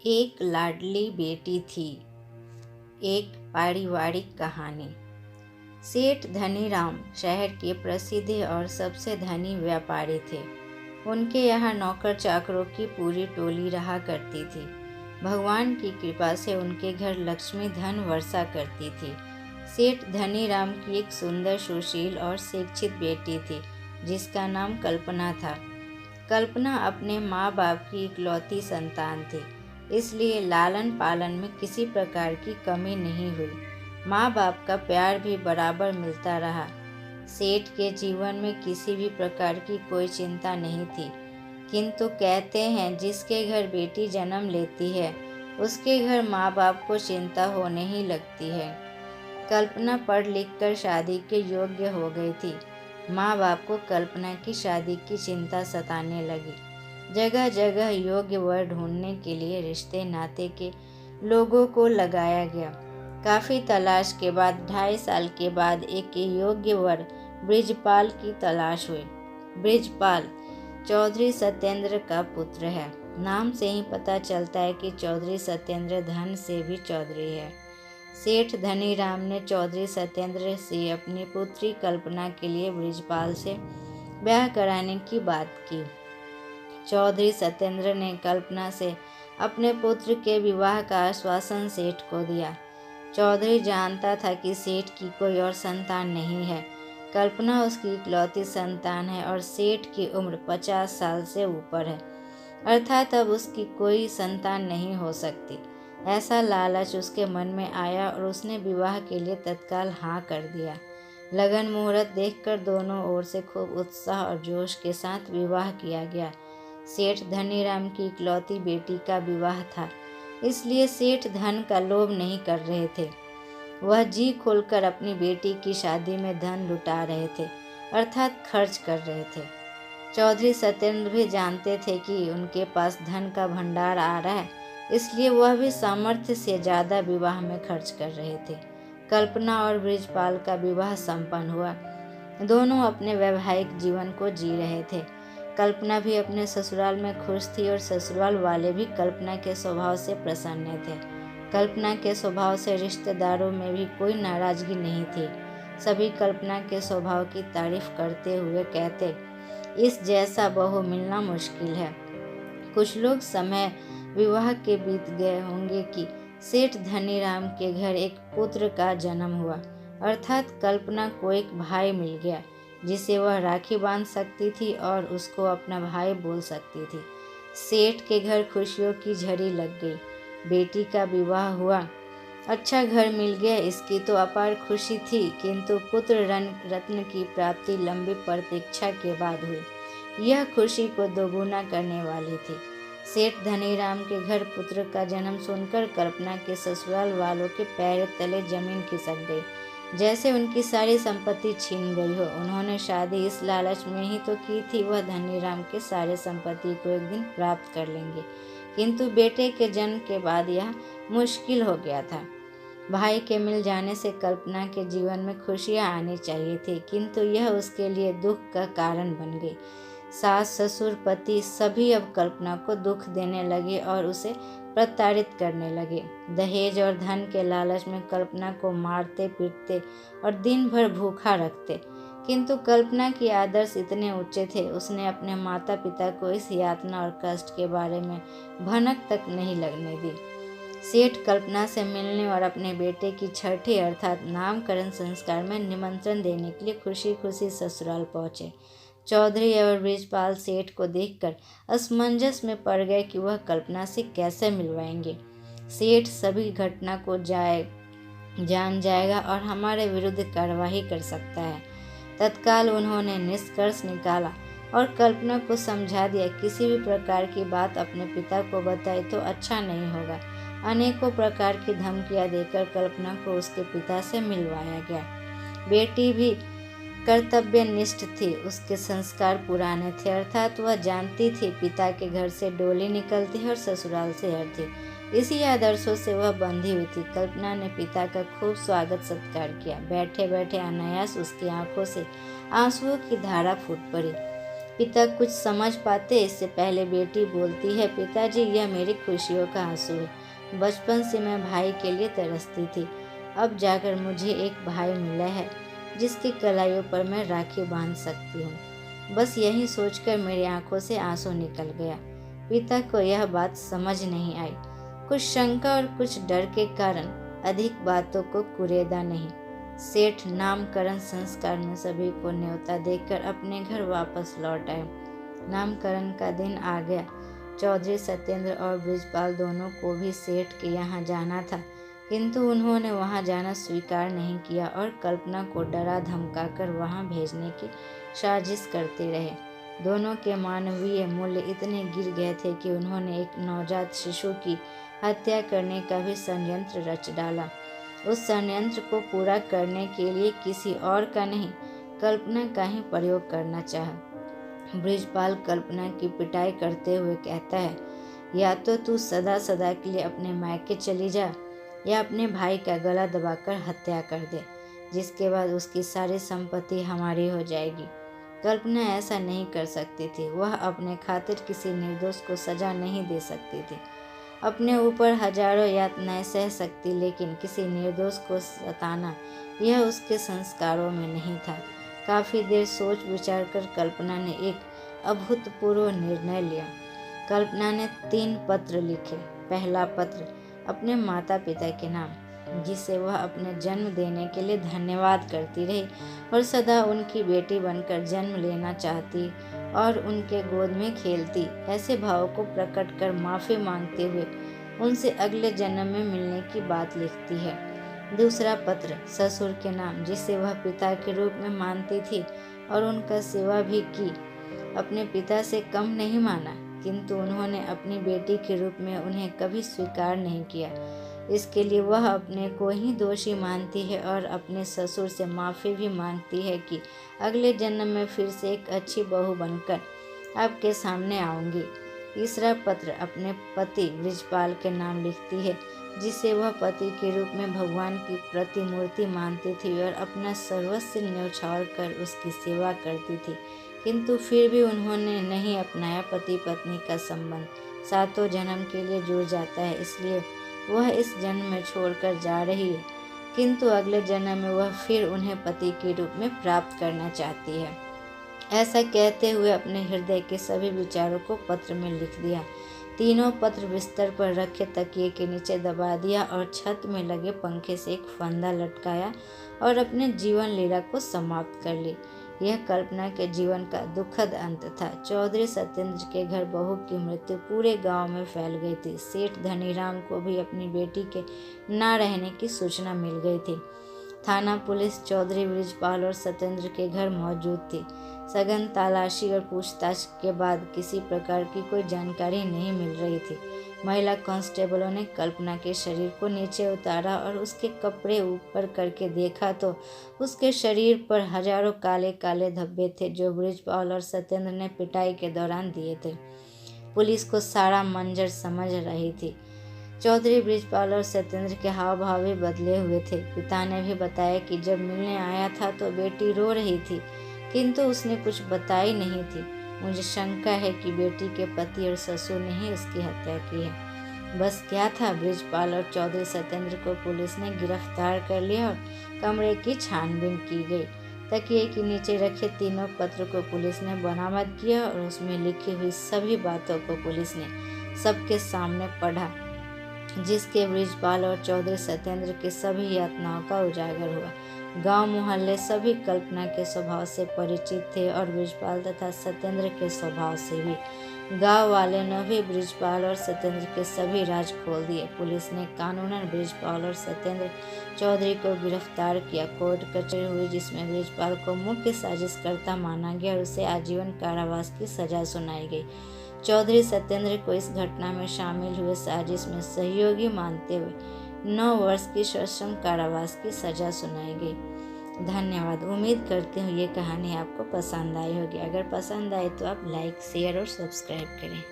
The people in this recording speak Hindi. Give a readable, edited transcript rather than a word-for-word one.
एक लाडली बेटी थी। एक पारिवारिक कहानी। सेठ धनीराम शहर के प्रसिद्ध और सबसे धनी व्यापारी थे। उनके यहाँ नौकर चाकरों की पूरी टोली रहा करती थी। भगवान की कृपा से उनके घर लक्ष्मी धन वर्षा करती थी। सेठ धनीराम की एक सुंदर, सुशील और शिक्षित बेटी थी जिसका नाम कल्पना था। कल्पना अपने माँ बाप की इकलौती संतान थी, इसलिए लालन पालन में किसी प्रकार की कमी नहीं हुई। माँ बाप का प्यार भी बराबर मिलता रहा। सेठ के जीवन में किसी भी प्रकार की कोई चिंता नहीं थी, किंतु कहते हैं जिसके घर बेटी जन्म लेती है उसके घर माँ बाप को चिंता होने ही लगती है। कल्पना पढ़ लिख कर शादी के योग्य हो गई थी। माँ बाप को कल्पना की शादी की चिंता सताने लगी। जगह जगह योग्य वर ढूंढने के लिए रिश्ते नाते के लोगों को लगाया गया। काफ़ी तलाश के बाद 2.5 साल के बाद एक योग्य वर बृजपाल की तलाश हुई। बृजपाल चौधरी सत्येंद्र का पुत्र है। नाम से ही पता चलता है कि चौधरी सत्येंद्र धन से भी चौधरी है। सेठ धनीराम ने चौधरी सत्येंद्र से अपनी पुत्री कल्पना के लिए बृजपाल से ब्याह कराने की बात की। चौधरी सत्येंद्र ने कल्पना से अपने पुत्र के विवाह का आश्वासन सेठ को दिया। चौधरी जानता था कि सेठ की कोई और संतान नहीं है। कल्पना उसकी इकलौती संतान है और सेठ की उम्र 50 साल से ऊपर है, अर्थात अब उसकी कोई संतान नहीं हो सकती। ऐसा लालच उसके मन में आया और उसने विवाह के लिए तत्काल हाँ कर दिया। लगन मुहूर्त देखकर दोनों ओर से खूब उत्साह और जोश के साथ विवाह किया गया। सेठ धनीराम की इकलौती बेटी का विवाह था, इसलिए सेठ धन का लोभ नहीं कर रहे थे। वह जी खोलकर अपनी बेटी की शादी में धन लुटा रहे थे, अर्थात खर्च कर रहे थे। चौधरी सत्येंद्र भी जानते थे कि उनके पास धन का भंडार आ रहा है, इसलिए वह भी सामर्थ्य से ज़्यादा विवाह में खर्च कर रहे थे। कल्पना और बृजपाल का विवाह संपन्न हुआ। दोनों अपने वैवाहिक जीवन को जी रहे थे। कल्पना भी अपने ससुराल में खुश थी और ससुराल वाले भी कल्पना के स्वभाव से प्रसन्न थे। कल्पना के स्वभाव से रिश्तेदारों में भी कोई नाराजगी नहीं थी। सभी कल्पना के स्वभाव की तारीफ करते हुए कहते, इस जैसा बहू मिलना मुश्किल है। कुछ लोग समय विवाह के बीत गए होंगे कि सेठ धनीराम के घर एक पुत्र का जन्म हुआ, अर्थात कल्पना को एक भाई मिल गया जिसे वह राखी बांध सकती थी और उसको अपना भाई बोल सकती थी। सेठ के घर खुशियों की झड़ी लग गई। बेटी का विवाह हुआ, अच्छा घर मिल गया, इसकी तो अपार खुशी थी, किंतु पुत्र रत्न की प्राप्ति लंबी प्रतीक्षा के बाद हुई। यह खुशी को दोगुना करने वाली थी। सेठ धनीराम के घर पुत्र का जन्म सुनकर कल्पना के ससुराल वालों के पैर तले जमीन खिसक गई, जैसे उनकी सारी संपत्ति छीन गई हो। उन्होंने शादी इस लालच में ही तो की थी वह धनीराम के सारे संपत्ति को एक दिन प्राप्त कर लेंगे, किंतु बेटे के जन्म के बाद यह मुश्किल हो गया था। भाई के मिल जाने से कल्पना के जीवन में खुशियाँ आनी चाहिए थी, किंतु यह उसके लिए दुख का कारण बन गई। सास ससुर पति सभी अब कल्पना को दुख देने लगे और उसे प्रताड़ित करने लगे। दहेज और धन के लालच में कल्पना को मारते पीटते और दिन भर भूखा रखते, किंतु कल्पना की आदर्श इतने ऊंचे थे, उसने अपने माता पिता को इस यातना और कष्ट के बारे में भनक तक नहीं लगने दी। सेठ कल्पना से मिलने और अपने बेटे की छठी अर्थात नामकरण संस्कार में निमंत्रण देने के लिए खुशी खुशी ससुराल पहुँचे। चौधरी और बृजपाल सेठ को देखकर असमंजस में पड़ गए कि वह कल्पना से कैसे मिलवाएंगे। सेठ सभी घटना को जान जाएगा और हमारे विरुद्ध कार्रवाई कर सकता है। तत्काल उन्होंने निष्कर्ष निकाला और कल्पना को समझा दिया, किसी भी प्रकार की बात अपने पिता को बताए तो अच्छा नहीं होगा। अनेकों प्रकार की धमकियां देकर कल्पना को उसके पिता से मिलवाया गया। बेटी भी कर्तव्यनिष्ठ थी, उसके संस्कार पुराने थे, अर्थात वह जानती थी पिता के घर से डोली निकलती है और ससुराल से हरती। इसी आदर्शों से वह बंधी हुई थी। कल्पना ने पिता का खूब स्वागत सत्कार किया। बैठे बैठे अनायास उसकी आंखों से आंसुओं की धारा फूट पड़ी। पिता कुछ समझ पाते इससे पहले बेटी बोलती है, पिताजी यह मेरी खुशियों का आंसू है। बचपन से मैं भाई के लिए तरसती थी, अब जाकर मुझे एक भाई मिला है जिसकी कलाइयों पर मैं राखी बांध सकती हूँ। बस यही सोचकर मेरी आंखों से आंसू निकल गया। पिता को यह बात समझ नहीं आई। कुछ शंका और कुछ डर के कारण अधिक बातों को कुरेदा नहीं। सेठ नामकरण संस्कार में सभी को न्योता देकर अपने घर वापस लौट आए। नामकरण का दिन आ गया। चौधरी सत्येंद्र और बृजपाल दोनों को भी सेठ के यहाँ जाना था, किंतु उन्होंने वहाँ जाना स्वीकार नहीं किया और कल्पना को डरा धमकाकर वहाँ भेजने की साजिश करते रहे। दोनों के मानवीय मूल्य इतने गिर गए थे कि उन्होंने एक नवजात शिशु की हत्या करने का भी षड्यंत्र रच डाला। उस षड्यंत्र को पूरा करने के लिए किसी और का नहीं, कल्पना का ही प्रयोग करना चाहा। बृजपाल कल्पना की पिटाई करते हुए कहता है, या तो तू सदा सदा के लिए अपने मायके चली जा या अपने भाई का गला दबाकर हत्या कर दे, जिसके बाद उसकी सारी संपत्ति हमारी हो जाएगी। कल्पना ऐसा नहीं कर सकती थी। वह अपने खातिर किसी निर्दोष को सजा नहीं दे सकती थी। अपने ऊपर हजारों यातनाएं सह सकती, लेकिन किसी निर्दोष को सताना यह उसके संस्कारों में नहीं था। काफ़ी देर सोच विचार कर कल्पना ने एक अभूतपूर्व निर्णय लिया। कल्पना ने 3 पत्र लिखे। पहला पत्र अपने माता पिता के नाम, जिसे वह अपने जन्म देने के लिए धन्यवाद करती रही और सदा उनकी बेटी बनकर जन्म लेना चाहती और उनके गोद में खेलती, ऐसे भावों को प्रकट कर माफ़ी मांगते हुए उनसे अगले जन्म में मिलने की बात लिखती है। दूसरा पत्र ससुर के नाम, जिसे वह पिता के रूप में मानती थी और उनका सेवा भी की। अपने पिता से कम नहीं माना, किंतु उन्होंने अपनी बेटी के रूप में उन्हें कभी स्वीकार नहीं किया। इसके लिए वह अपने को ही दोषी मानती है और अपने ससुर से माफ़ी भी मांगती है कि अगले जन्म में फिर से एक अच्छी बहू बनकर आपके सामने आऊँगी। तीसरा पत्र अपने पति बृजपाल के नाम लिखती है, जिसे वह पति के रूप में भगवान की प्रतिमूर्ति मानती थी और अपना सर्वस्व न्यौछावर कर उसकी सेवा करती थी, किंतु फिर भी उन्होंने नहीं अपनाया। पति पत्नी का संबंध 7 जन्म के लिए जुड़ जाता है, इसलिए वह इस जन्म में छोड़कर जा रही है, किंतु अगले जन्म में वह फिर उन्हें पति के रूप में प्राप्त करना चाहती है। ऐसा कहते हुए अपने हृदय के सभी विचारों को पत्र में लिख दिया। तीनों पत्र बिस्तर पर रखे तकिए के नीचे दबा दिया और छत में लगे पंखे से एक फंदा लटकाया और अपने जीवन लीला को समाप्त कर ली। यह कल्पना के जीवन का दुखद अंत था। चौधरी सत्येंद्र के घर बहू की मृत्यु पूरे गांव में फैल गई थी। सेठ धनीराम को भी अपनी बेटी के न रहने की सूचना मिल गई थी। थाना पुलिस चौधरी बृजपाल और सत्येंद्र के घर मौजूद थी। सघन तलाशी और पूछताछ के बाद किसी प्रकार की कोई जानकारी नहीं मिल रही थी। महिला कांस्टेबलों ने कल्पना के शरीर को नीचे उतारा और उसके कपड़े ऊपर करके देखा तो उसके शरीर पर हजारों काले काले धब्बे थे, जो बृजपाल और सत्येंद्र ने पिटाई के दौरान दिए थे। पुलिस को सारा मंजर समझ रही थी। चौधरी बृजपाल और सत्येंद्र के हाव भाव भी बदले हुए थे। पिता ने भी बताया कि जब मिलने आया था तो बेटी रो रही थी, किंतु उसने कुछ बताई नहीं थी। मुझे शंका है कि बेटी के पति और ससुर ने ही उसकी हत्या की है। बस क्या था, बृजपाल और चौधरी सत्येंद्र को पुलिस ने गिरफ्तार कर लिया और कमरे की छानबीन की गई। तकिए के नीचे रखे तीनों पत्र को पुलिस ने बरामद किया और उसमें लिखी हुई सभी बातों को पुलिस ने सबके सामने पढ़ा, जिसके बृजपाल और चौधरी सत्येंद्र के सभी यातनाओं का उजागर हुआ। गांव मोहल्ले सभी कल्पना के स्वभाव से परिचित थे और बृजपाल तथा सत्येंद्र के स्वभाव से भी। गांव वाले ने भी बृजपाल और सत्येंद्र के सभी राज खोल दिए। पुलिस ने कानूनन बृजपाल और सत्येंद्र चौधरी को गिरफ्तार किया। कोर्ट कचहरी हुई, जिसमें बृजपाल को मुख्य साजिशकर्ता माना गया और उसे आजीवन कारावास की सजा सुनाई गई। चौधरी सत्येंद्र को इस घटना में शामिल हुए साजिश में सहयोगी मानते हुए 9 वर्ष की सश्रम कारावास की सजा सुनाई गई। धन्यवाद। उम्मीद करती हूँ ये कहानी आपको पसंद आई होगी। अगर पसंद आई तो आप लाइक, शेयर और सब्सक्राइब करें।